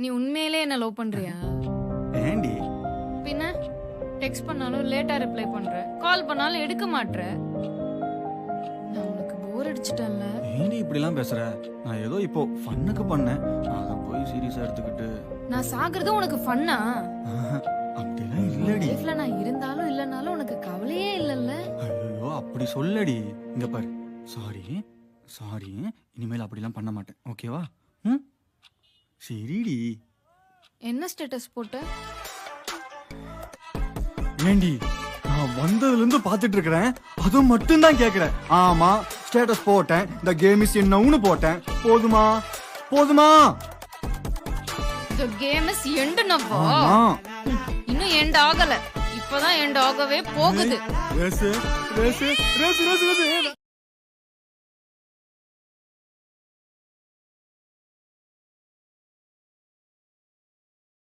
நீ உண்மையிலே என்ன லவ் பண்றியா? ஏண்டி பின்ன டெக்ஸ்ட் பண்ணாலும் லேட்டா ரிப்ளை பண்ற, கால் பண்ணாலும் எடுக்க மாட்ற. நான் உனக்கு போர் அடிச்சிட்டேன்ல. ஏண்டி இப்படிலாம் பேசுற? நான் ஏதோ இப்போ ஃபன்னுக்கு பண்ணேன், அதை போய் சீரியஸா எடுத்துக்கிட்டு. நான் சாகுறது உனக்கு ஃபன்னா? அப்படிலாம் இல்லடி. லைஃப்ல நான் இருந்தாலும் இல்லனாலும் உனக்கு கவலையே இல்லல்ல. ஐயோ அப்படி சொல்லடி. இங்க பாரு, சாரி சாரி, இனிமேல் அப்படிலாம் பண்ண மாட்டேன், ஓகேவா? ம் சரிடி. என்ன ஸ்டேட்டஸ் போட்ட? ஏண்டி நான் வந்ததுல இருந்து பாத்துட்டு இருக்கிறேன், அது மட்டும் தான் கேக்குறேன். ஆமா, ஸ்டேட்டஸ் போட்டேன், இந்த கேம் இஸ் என்னன்னு போட்டேன். போதுமா போதுமா? The game is end நப்பா. ஆமா. இன்னும் எண்ட் ஆகல, இப்பதான் எண்ட் ஆகவே போகுது. Race race race race race